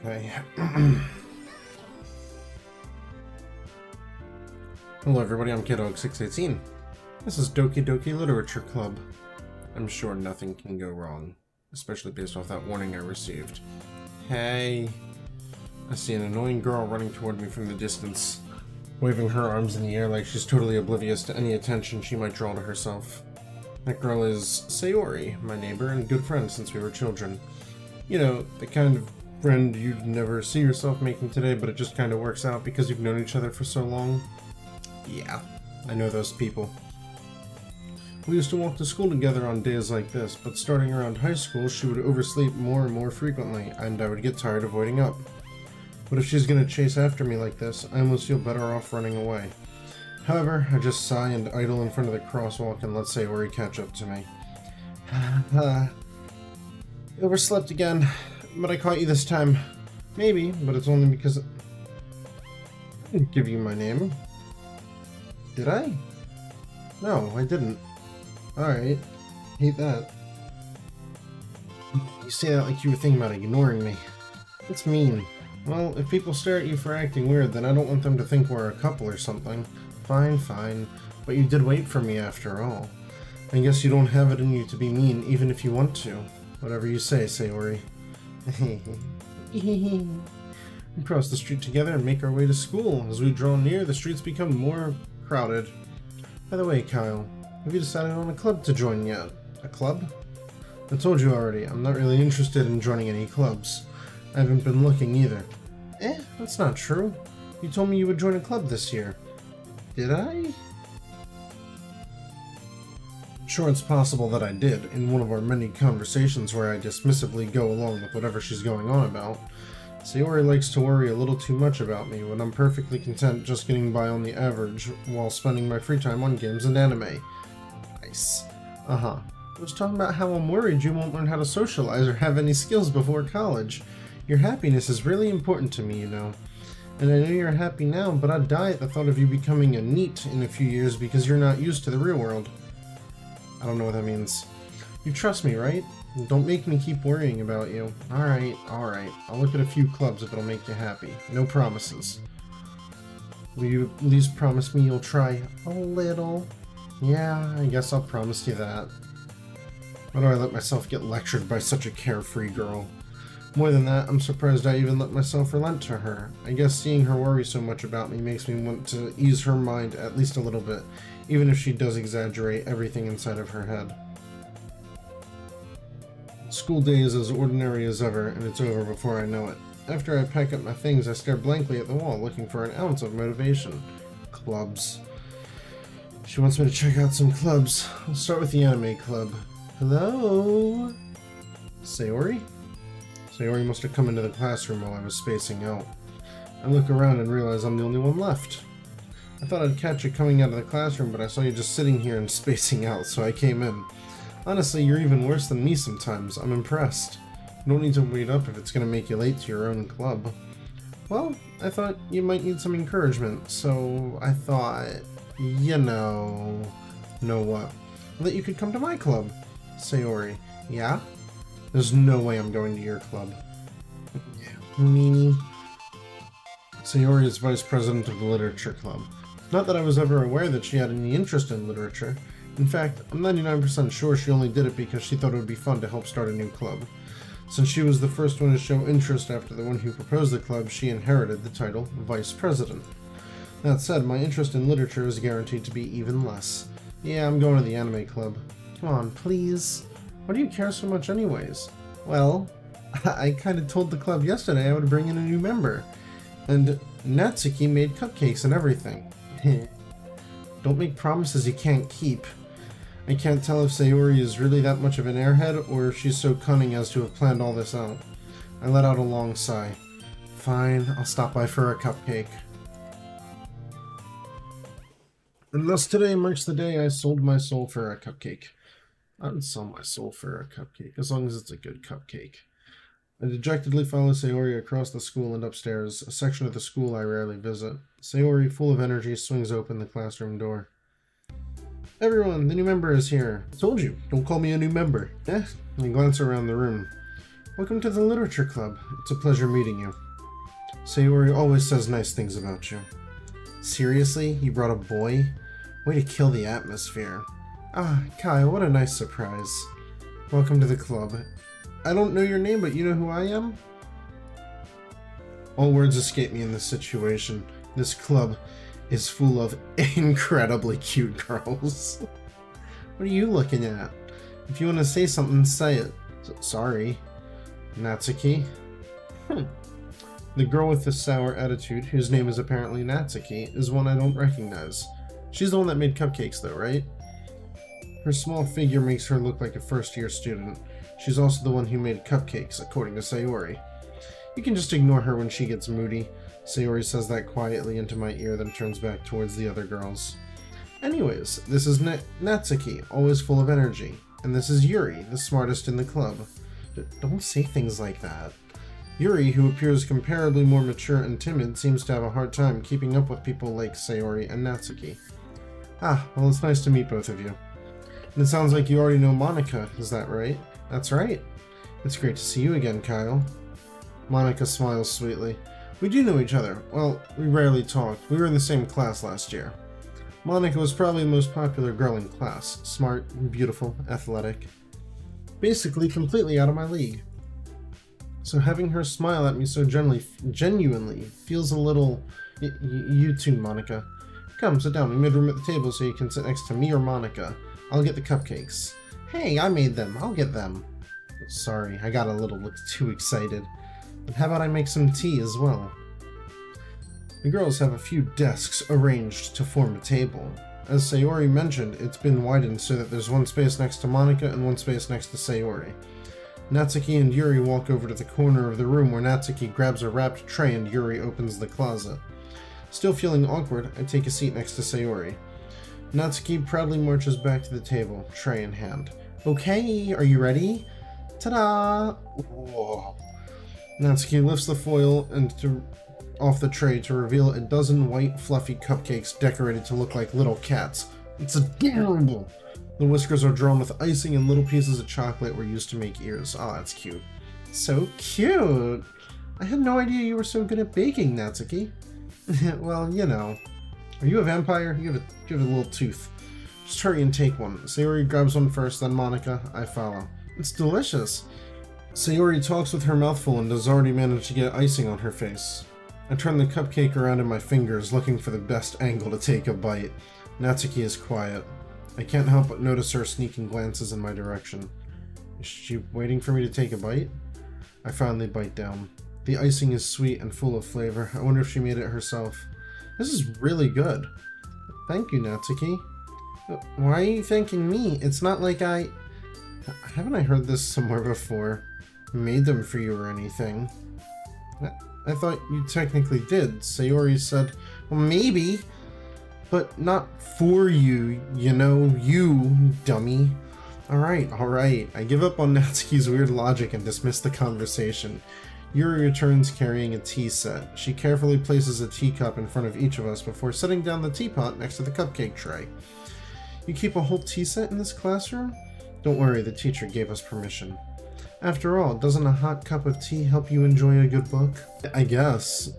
Okay. Hello everybody, I'm Kidog618. This is Doki Doki Literature Club. I'm sure nothing can go wrong, especially based off that warning I received. Hey! I see an annoying girl running toward me from the distance, waving her arms in the air like she's totally oblivious to any attention she might draw to herself. That girl is Sayori, my neighbor and good friend since we were children. You know, the kind of friend you'd never see yourself making today, but it just kind of works out because you've known each other for so long. Yeah, I know those people. We used to walk to school together on days like this, but starting around high school, she would oversleep more and more frequently, and I would get tired of waiting up. But if she's gonna chase after me like this, I almost feel better off running away. However, I just sigh and idle in front of the crosswalk and let Sayori catch up to me. Overslept again, but I caught you this time. Maybe, but it's only because I didn't give you my name. Did I? No, I didn't. Alright. Hate that. You say that like you were thinking about ignoring me. It's mean. Well, if people stare at you for acting weird, then I don't want them to think we're a couple or something. Fine, fine. But you did wait for me after all. I guess you don't have it in you to be mean, even if you want to. Whatever you say, Sayori. We cross the street together and make our way to school. As we draw near, the streets become more crowded. By the way, Kyle, have you decided on a club to join yet? A club? I told you already, I'm not really interested in joining any clubs. I haven't been looking either. That's not true. You told me you would join a club this year. Did I? Sure, it's possible that I did, in one of our many conversations where I dismissively go along with whatever she's going on about. Sayori likes to worry a little too much about me when I'm perfectly content just getting by on the average while spending my free time on games and anime. Nice. I was talking about how I'm worried you won't learn how to socialize or have any skills before college. Your happiness is really important to me, you know. And I know you're happy now, but I'd die at the thought of you becoming a NEET in a few years because you're not used to the real world. I don't know what that means. You trust me, right? Don't make me keep worrying about you. Alright. I'll look at a few clubs if it'll make you happy. No promises. Will you at least promise me you'll try a little? Yeah, I guess I'll promise you that. Why do I let myself get lectured by such a carefree girl? More than that, I'm surprised I even let myself relent to her. I guess seeing her worry so much about me makes me want to ease her mind at least a little bit, even if she does exaggerate everything inside of her head. School day is as ordinary as ever, and it's over before I know it. After I pack up my things, I stare blankly at the wall, looking for an ounce of motivation. Clubs. She wants me to check out some clubs. I'll start with the anime club. Hello? Sayori? Sayori must have come into the classroom while I was spacing out. I look around and realize I'm the only one left. I thought I'd catch you coming out of the classroom, but I saw you just sitting here and spacing out, so I came in. Honestly, you're even worse than me sometimes. I'm impressed. You don't need to wait up if it's going to make you late to your own club. Well, I thought you might need some encouragement, so I thought, you know what? That you could come to my club. Sayori, yeah? There's no way I'm going to your club. Meanie. Sayori is vice president of the literature club. Not that I was ever aware that she had any interest in literature. In fact, I'm 99% sure she only did it because she thought it would be fun to help start a new club. Since she was the first one to show interest after the one who proposed the club, she inherited the title Vice President. That said, my interest in literature is guaranteed to be even less. Yeah, I'm going to the anime club. Come on, please. Why do you care so much anyways? Well, I kinda told the club yesterday I would bring in a new member. And Natsuki made cupcakes and everything. Don't make promises you can't keep. I can't tell if Sayori is really that much of an airhead, or if she's so cunning as to have planned all this out. I let out a long sigh. Fine, I'll stop by for a cupcake. And thus today marks the day I sold my soul for a cupcake. I would sell my soul for a cupcake, as long as it's a good cupcake. I dejectedly follow Sayori across the school and upstairs, a section of the school I rarely visit. Sayori, full of energy, swings open the classroom door. Everyone, the new member is here. I told you, don't call me a new member. I glance around the room. Welcome to the Literature Club. It's a pleasure meeting you. Sayori always says nice things about you. Seriously? You brought a boy? Way to kill the atmosphere. Ah, Kyle, what a nice surprise. Welcome to the club. I don't know your name, but you know who I am? All words escape me in this situation. This club is full of incredibly cute girls. What are you looking at? If you want to say something, say it. Sorry. Natsuki? The girl with the sour attitude, whose name is apparently Natsuki, is one I don't recognize. She's the one that made cupcakes though, right? Her small figure makes her look like a first-year student. She's also the one who made cupcakes, according to Sayori. You can just ignore her when she gets moody. Sayori says that quietly into my ear, then turns back towards the other girls. Anyways, this is Natsuki, always full of energy. And this is Yuri, the smartest in the club. Don't say things like that. Yuri, who appears comparably more mature and timid, seems to have a hard time keeping up with people like Sayori and Natsuki. Ah, well, it's nice to meet both of you. And it sounds like you already know Monika, is that right? That's right. It's great to see you again, Kyle. Monika smiles sweetly. We do know each other. Well, we rarely talked. We were in the same class last year. Monika was probably the most popular girl in class. Smart, beautiful, athletic. Basically completely out of my league. So having her smile at me so genuinely feels a little... You too, Monika. Come, sit down. We made room at the table so you can sit next to me or Monika. I'll get the cupcakes. Hey, I made them. I'll get them. Sorry, I got a little too excited. But how about I make some tea as well? The girls have a few desks arranged to form a table. As Sayori mentioned, it's been widened so that there's one space next to Monika and one space next to Sayori. Natsuki and Yuri walk over to the corner of the room where Natsuki grabs a wrapped tray and Yuri opens the closet. Still feeling awkward, I take a seat next to Sayori. Natsuki proudly marches back to the table, tray in hand. Okay, are you ready? Ta-da! Whoa. Natsuki lifts the foil off the tray to reveal a dozen white, fluffy cupcakes decorated to look like little cats. It's adorable! The whiskers are drawn with icing and little pieces of chocolate were used to make ears. Oh, that's cute. So cute! I had no idea you were so good at baking, Natsuki. Well, you know. Are you a vampire? You have a little tooth. Just hurry and take one. Sayori grabs one first, then Monika. I follow. It's delicious. Sayori talks with her mouth full and has already managed to get icing on her face. I turn the cupcake around in my fingers, looking for the best angle to take a bite. Natsuki is quiet. I can't help but notice her sneaking glances in my direction. Is she waiting for me to take a bite? I finally bite down. The icing is sweet and full of flavor. I wonder if she made it herself. This is really good. Thank you, Natsuki. Why are you thanking me? It's not like Haven't I heard this somewhere before? Made them for you or anything. I thought you technically did. Sayori said, well, maybe, but not for you, you know, you dummy. Alright. I give up on Natsuki's weird logic and dismiss the conversation. Yuri returns carrying a tea set. She carefully places a teacup in front of each of us before setting down the teapot next to the cupcake tray. You keep a whole tea set in this classroom? Don't worry, the teacher gave us permission. After all, doesn't a hot cup of tea help you enjoy a good book? I guess.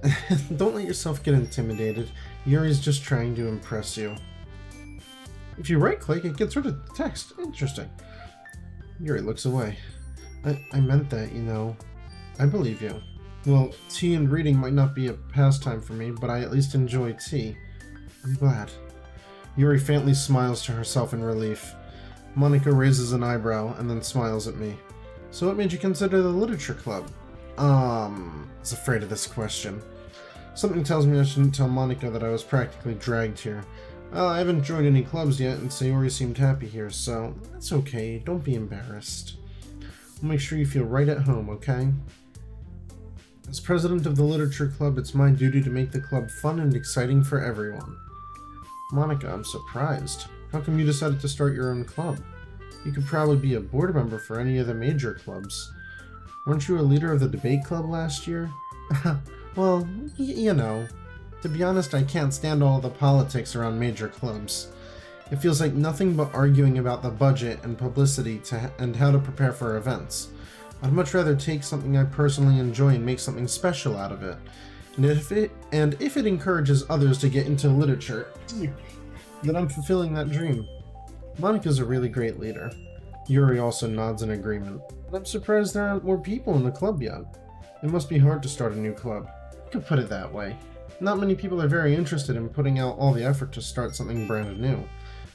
Don't let yourself get intimidated. Yuri's just trying to impress you. If you right-click, it gets rid of the text. Interesting. Yuri looks away. I meant that, you know. I believe you. Well, tea and reading might not be a pastime for me, but I at least enjoy tea. I'm glad. Yuri faintly smiles to herself in relief. Monika raises an eyebrow and then smiles at me. So what made you consider the literature club? I was afraid of this question. Something tells me I shouldn't tell Monika that I was practically dragged here. I haven't joined any clubs yet, and Sayori seemed happy here, so that's okay. Don't be embarrassed. We'll make sure you feel right at home, okay? As president of the literature club, it's my duty to make the club fun and exciting for everyone. Monika, I'm surprised. How come you decided to start your own club? You could probably be a board member for any of the major clubs. Weren't you a leader of the debate club last year? Well, you know. To be honest, I can't stand all the politics around major clubs. It feels like nothing but arguing about the budget and publicity and how to prepare for events. I'd much rather take something I personally enjoy and make something special out of it. And if it encourages others to get into literature, then I'm fulfilling that dream. Monika's a really great leader. Yuri also nods in agreement. But I'm surprised there aren't more people in the club yet. It must be hard to start a new club. You could put it that way. Not many people are very interested in putting out all the effort to start something brand new,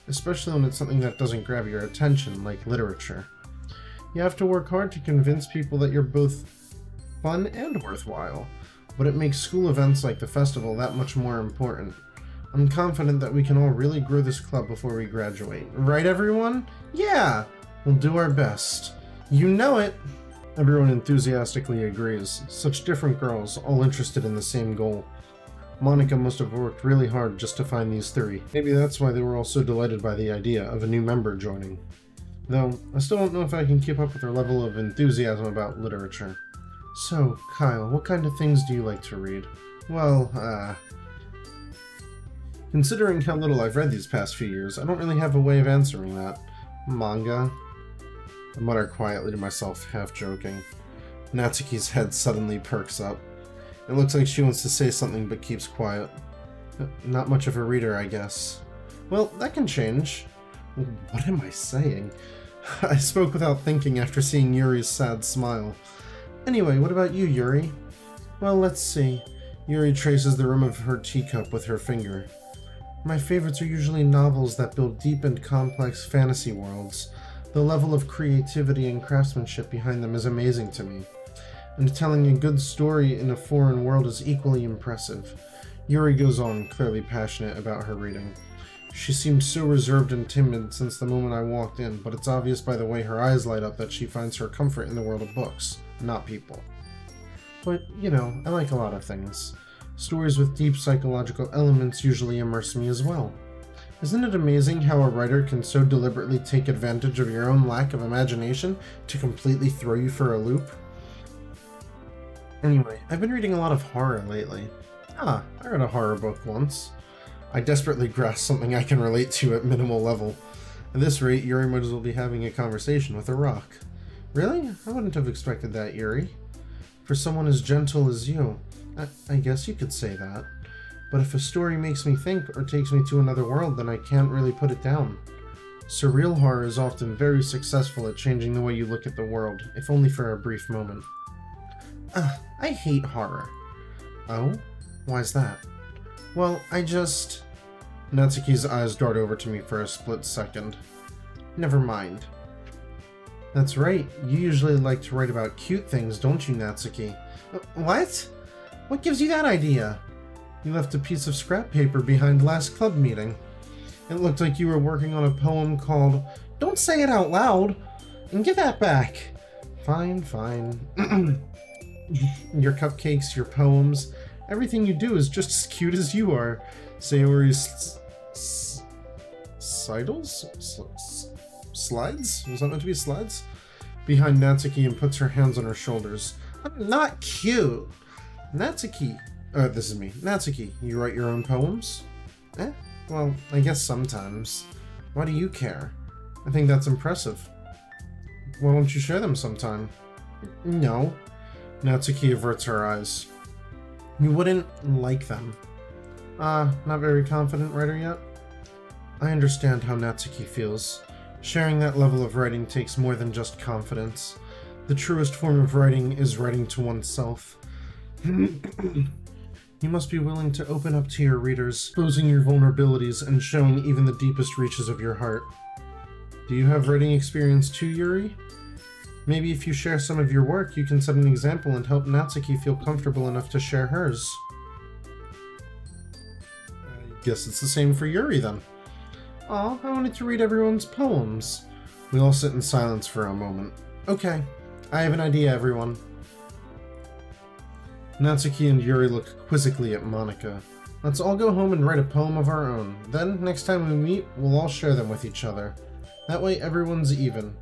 especially when it's something that doesn't grab your attention, like literature. You have to work hard to convince people that you're both fun and worthwhile, but it makes school events like the festival that much more important. I'm confident that we can all really grow this club before we graduate. Right, everyone? Yeah! We'll do our best. You know it! Everyone enthusiastically agrees. Such different girls, all interested in the same goal. Monika must have worked really hard just to find these three. Maybe that's why they were all so delighted by the idea of a new member joining. Though, I still don't know if I can keep up with their level of enthusiasm about literature. So, Kyle, what kind of things do you like to read? Well, considering how little I've read these past few years, I don't really have a way of answering that. Manga? I mutter quietly to myself, half joking. Natsuki's head suddenly perks up. It looks like she wants to say something but keeps quiet. Not much of a reader, I guess. Well, that can change. What am I saying? I spoke without thinking after seeing Yuri's sad smile. Anyway, what about you, Yuri? Well, let's see. Yuri traces the rim of her teacup with her finger. My favorites are usually novels that build deep and complex fantasy worlds. The level of creativity and craftsmanship behind them is amazing to me. And telling a good story in a foreign world is equally impressive. Yuri goes on, clearly passionate about her reading. She seemed so reserved and timid since the moment I walked in, but it's obvious by the way her eyes light up that she finds her comfort in the world of books, not people. But, you know, I like a lot of things. Stories with deep psychological elements usually immerse me as well. Isn't it amazing how a writer can so deliberately take advantage of your own lack of imagination to completely throw you for a loop? Anyway, I've been reading a lot of horror lately. I read a horror book once. I desperately grasp something I can relate to at minimal level. At this rate, Yuri might as well be having a conversation with a rock. Really? I wouldn't have expected that, Yuri. For someone as gentle as you, I guess you could say that. But if a story makes me think or takes me to another world, then I can't really put it down. Surreal horror is often very successful at changing the way you look at the world, if only for a brief moment. I hate horror. Oh? Why's that? Well, Natsuki's eyes dart over to me for a split second. Never mind. That's right, you usually like to write about cute things, don't you, Natsuki? What? What gives you that idea? You left a piece of scrap paper behind last club meeting. It looked like you were working on a poem called Don't Say It Out Loud! And give that back! Fine. Your cupcakes, your poems, everything you do is just as cute as you are. Sayori's slides? Was that meant to be slides? Behind Natsuki and puts her hands on her shoulders. I'm not cute. Natsuki. This is me. Natsuki, you write your own poems? Well, I guess sometimes. Why do you care? I think that's impressive. Why don't you share them sometime? No. Natsuki averts her eyes. You wouldn't like them. Not very confident writer yet? I understand how Natsuki feels. Sharing that level of writing takes more than just confidence. The truest form of writing is writing to oneself. You must be willing to open up to your readers, exposing your vulnerabilities and showing even the deepest reaches of your heart. Do you have writing experience too, Yuri? Maybe if you share some of your work, you can set an example and help Natsuki feel comfortable enough to share hers. I guess it's the same for Yuri then. Aw, I wanted to read everyone's poems. We all sit in silence for a moment. Okay, I have an idea, everyone. Natsuki and Yuri look quizzically at Monika. Let's all go home and write a poem of our own. Then, next time we meet, we'll all share them with each other. That way everyone's even.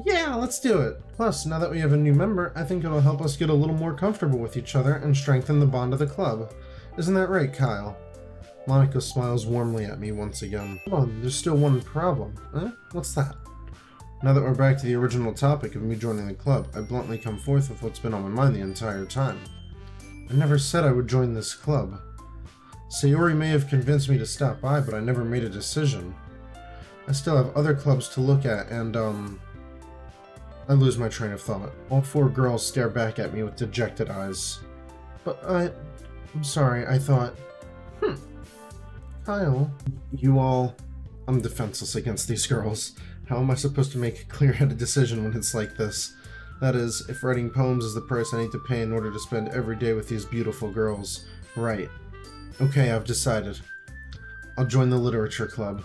Yeah, let's do it. Plus, now that we have a new member, I think it'll help us get a little more comfortable with each other and strengthen the bond of the club. Isn't that right, Kyle? Monika smiles warmly at me once again. Hold on, there's still one problem. What's that? Now that we're back to the original topic of me joining the club, I bluntly come forth with what's been on my mind the entire time. I never said I would join this club. Sayori may have convinced me to stop by, but I never made a decision. I still have other clubs to look at, and, I lose my train of thought. All 4 girls stare back at me with dejected eyes. But I'm sorry, I thought... Kyle... I'm defenseless against these girls. How am I supposed to make a clear-headed decision when it's like this? That is, if writing poems is the price I need to pay in order to spend every day with these beautiful girls. Right. Okay, I've decided. I'll join the literature club.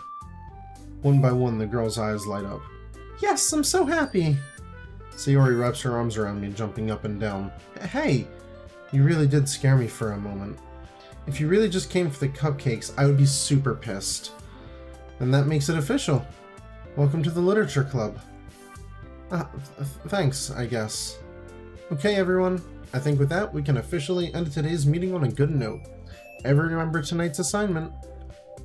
One by one, the girls' eyes light up. Yes, I'm so happy! Sayori wraps her arms around me, jumping up and down. Hey! You really did scare me for a moment. If you really just came for the cupcakes, I would be super pissed. And that makes it official. Welcome to the Literature Club. Thanks, I guess. Okay, everyone. I think with that, we can officially end today's meeting on a good note. Everyone remember tonight's assignment.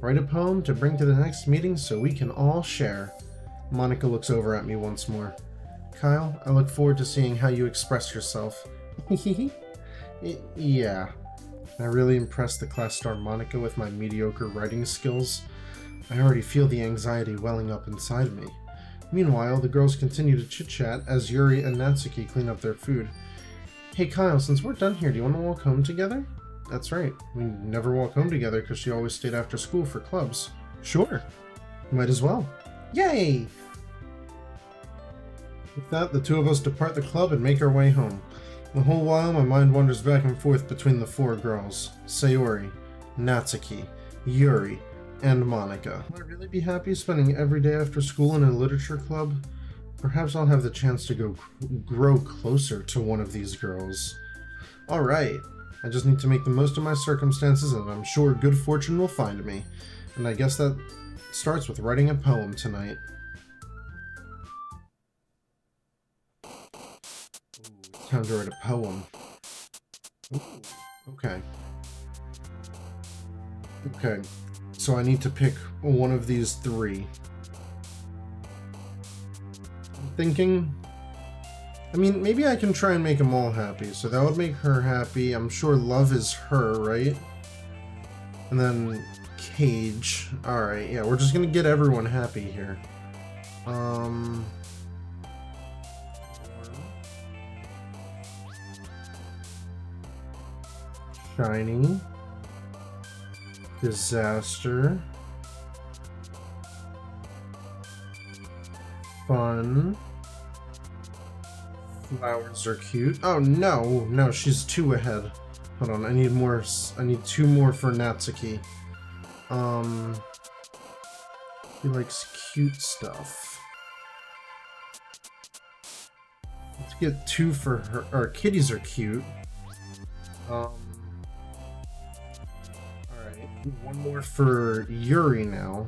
Write a poem to bring to the next meeting so we can all share. Monica looks over at me once more. Kyle, I look forward to seeing how you express yourself. Yeah. I really impressed the class star Monica with my mediocre writing skills. I already feel the anxiety welling up inside me. Meanwhile, the girls continue to chit-chat as Yuri and Natsuki clean up their food. Hey Kyle, since we're done here, do you want to walk home together? That's right. We never walk home together because she always stayed after school for clubs. Sure. Might as well. Yay! With that, the 2 of us depart the club and make our way home. The whole while, my mind wanders back and forth between the 4 girls. Sayori, Natsuki, Yuri, and Monica. Will I really be happy spending every day after school in a literature club? Perhaps I'll have the chance to grow closer to one of these girls. Alright, I just need to make the most of my circumstances, and I'm sure good fortune will find me. And I guess that starts with writing a poem tonight. Ooh, time to write a poem. Ooh, okay. Okay. So I need to pick one of these 3. I'm thinking... I mean, maybe I can try and make them all happy. So that would make her happy. I'm sure love is her, right? And then Cage. Alright, yeah, we're just gonna get everyone happy here. Shiny. Disaster. Fun. Flowers are cute. Oh no, no, she's 2 ahead. Hold on, I need more. I need 2 more for Natsuki. He likes cute stuff. Let's get 2 for her. Our kitties are cute. Alright, 1 more for Yuri now.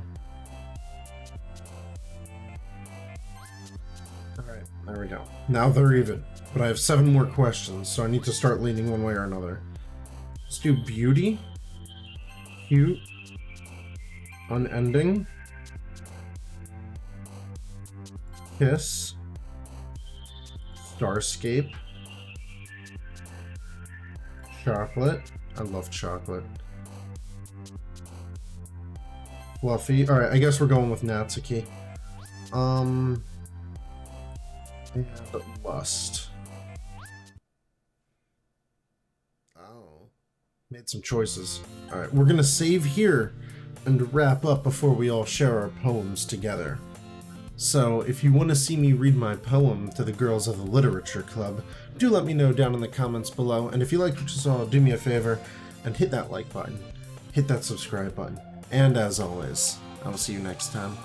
Alright, there we go. Now they're even. But I have 7 more questions, so I need to start leaning one way or another. Let's do beauty. Cute. Unending. Kiss. Starscape. Chocolate. I love chocolate. Fluffy. Alright, I guess we're going with Natsuki. And lust. Oh. Made some choices. Alright, we're gonna save here and wrap up before we all share our poems together. So, if you want to see me read my poem to the girls of the Literature Club, do let me know down in the comments below, and if you liked what you saw, do me a favor and hit that like button, hit that subscribe button, and as always, I will see you next time.